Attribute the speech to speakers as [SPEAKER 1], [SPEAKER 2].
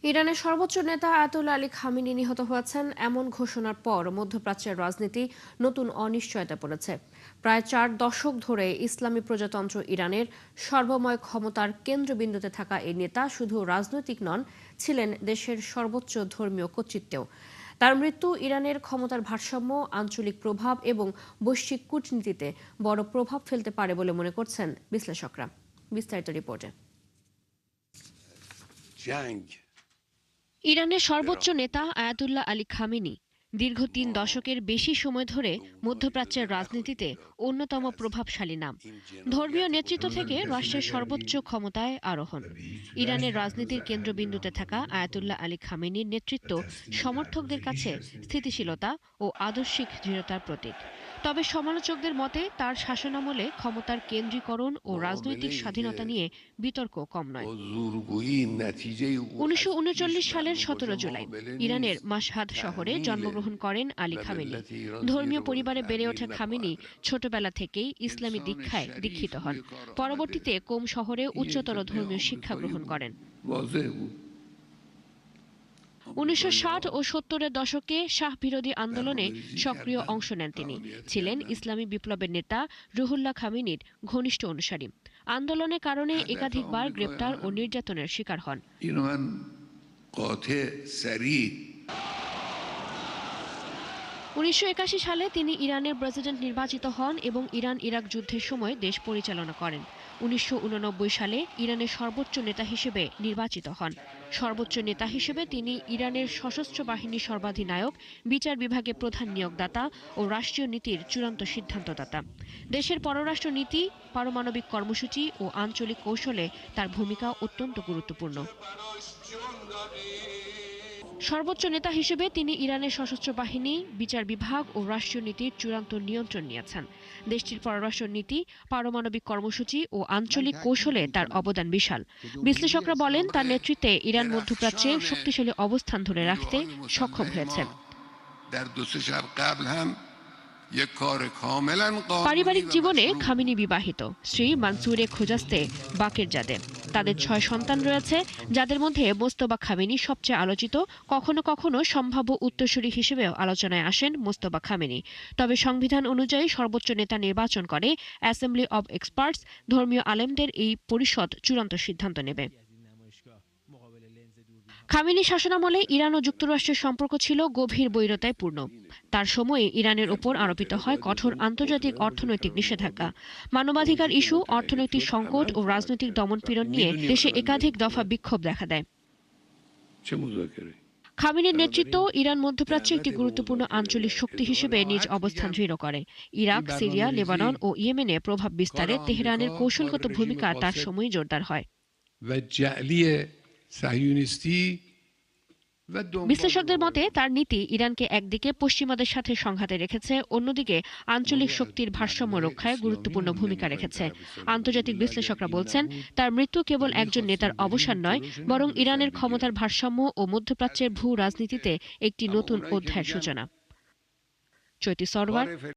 [SPEAKER 1] ইরানের সর্বোচ্চ নেতা আয়াতুল্লাহ আলী খামেনি নিহত হয়েছেন এমন ঘোষণার পর মধ্যপ্রাচ্যের রাজনীতি নতুন অনিশ্চয়তা পড়েছে। প্রায় 4 দশক ধরে ইসলামী প্রজাতন্ত্র ইরানের সর্বময় ক্ষমতার কেন্দ্রবিন্দুতে থাকা এই নেতা শুধু রাজনৈতিক নন, ছিলেন দেশের সর্বোচ্চ ধর্মীয় কর্তৃত্বেও। তার মৃত্যু ইরানের ক্ষমতার ভারসাম্য, আঞ্চলিক প্রভাব এবং বৈশ্বিক কূটনীতিতে বড় প্রভাব ফেলতে পারে বলে মনে করছেন বিশ্লেষকরা। বিস্তারিত রিপোর্টে। ইরানের সর্বোচ্চ নেতা আয়াতুল্লাহ আলী খামেনি দীর্ঘ 3 দশকের বেশি সময় ধরে মধ্যপ্রাচ্যের রাজনীতিতে অন্যতম প্রভাবশালী নাম। ধর্মীয় নেতৃত্ব থেকে রাষ্ট্রের সর্বোচ্চ ক্ষমতায় আরোহণ। ইরানের রাজনীতির কেন্দ্রবিন্দুতে থাকা আয়াতুল্লাহ আলী খামেনির নেতৃত্ব সমর্থকদের কাছে স্থিতিশীলতা ও আদর্শিক দৃঢ়তার প্রতীক। তবে সমালোচকদের মতে তার শাসনামলে ক্ষমতার কেন্দ্রীকরণ ও রাজনৈতিক স্বাধীনতা নিয়ে বিতর্ক কম নয়। 1939 সালের 17 জুলাই ইরানের মাশহাদ শহরে জন্মগ্রহণ করেন আলী খামেনি। ধর্মীয় পরিবারে বেড়ে ওঠা খামেনি ছোটবেলা থেকেই ইসলামী দীক্ষায় দীক্ষিত হন। পরবর্তীতে কোম শহরে উচ্চতর ধর্মীয় শিক্ষা গ্রহণ করেন। 1960 ও 70-এর দশকে শাহ বিরোধী আন্দোলনে সক্রিয় অংশ নেন তিনি। ছিলেন ইসলামী বিপ্লবের নেতা রুহুল্লাহ খামেনির ঘনিষ্ঠ অনুসারী। আন্দোলনের কারণে একাধিকবার গ্রেপ্তার ও নির্যাতনের শিকার হন। 1981 সালে তিনি ইরানের প্রেসিডেন্ট নির্বাচিত হন এবং ইরান ইরাক যুদ্ধের সময় দেশ পরিচালনা করেন। 1989 সালে ইরানের সর্বোচ্চ নেতা হিসেবে নির্বাচিত হন। সর্বোচ্চ নেতা হিসেবে তিনি ইরানের সশস্ত্র বাহিনীর সর্বাধিনায়ক, বিচার বিভাগে প্রধান নিয়োগদাতা ও রাষ্ট্রীয় নীতির চূড়ান্ত সিদ্ধান্তদাতা। দেশের পররাষ্ট্র নীতি, পারমাণবিক কর্মসূচি ও আঞ্চলিক কৌশলে তার ভূমিকা অত্যন্ত গুরুত্বপূর্ণ। সর্বোচ্চ নেতা হিসেবে তিনি ইরানের সশস্ত্র বাহিনী, বিচার বিভাগ ও রাষ্ট্রীয় নীতির চূড়ান্ত নিয়ন্ত্রণ নিয়েছেন। দেশটির পররাষ্ট্র নীতি, পারমাণবিক কর্মসূচি ও আঞ্চলিক কৌশলে তার অবদান বিশাল। বিশ্লেষকরা বলেন, তার নেতৃত্বে ইরান মধ্যপ্রাচ্যে শক্তিশালী অবস্থান ধরে রাখতে সক্ষম হয়েছে। পারিবারিক জীবনে খামেনি বিবাহিত, স্ত্রী মানসুরে খোজাস্তে বাকেরজাদে। তাদের 6 সন্তান রয়েছে, যাদের মধ্যে মোস্তফা খামেনি সবচেয়ে আলোচিত। কখনো কখনো সম্ভাব্য উত্তরসূরি হিসেবেও আলোচনায় আসেন মোস্তফা খামেনি। তবে সংবিধান অনুযায়ী সর্বোচ্চ নেতা নির্বাচন করে অ্যাসেম্বলি অব এক্সপার্টস। ধর্মীয় আলেমদের এই পরিষদ চূড়ান্ত সিদ্ধান্ত নেবে। খামেনি শাসনামলে ইরান ও যুক্তরাষ্ট্রের সম্পর্ক ছিল গভীর বৈরতায় পূর্ণ। তার সময়ে ইরানের ওপর আরোপিত হয় কঠোর আন্তর্জাতিক অর্থনৈতিক নিষেধাজ্ঞা। মানবাধিকার ইস্যু, অর্থনৈতিক সংকট ও রাজনৈতিক দমনপীড়ন নিয়ে দেশে একাধিক দফা বিক্ষোভ দেখা দেয়। খামেনির নেতৃত্ব ইরান মধ্যপ্রাচ্যে একটি গুরুত্বপূর্ণ আঞ্চলিক শক্তি হিসেবে নিজ অবস্থান দৃঢ় করে। ইরাক, সিরিয়া, লেবানন ও ইয়েমেনে প্রভাব বিস্তারে তেহরানের কৌশলগত ভূমিকা তার সময়ই জোরদার হয়। বিশ্লেষকদের মতে তার নীতি ইরানকে একদিকে পশ্চিমাদের সাথে সংঘাতে রেখেছে, অন্যদিকে আঞ্চলিক শক্তির ভারসাম্য রক্ষায় গুরুত্বপূর্ণ ভূমিকা রেখেছে। আন্তর্জাতিক বিশ্লেষকরা বলছেন, তার মৃত্যু কেবল একজন নেতার অবসান নয়, বরং ইরানের ক্ষমতার ভারসাম্য ও মধ্যপ্রাচ্যের ভূ রাজনীতিতে একটি নতুন অধ্যায়ের সূচনা। চৈতি সরওয়ার,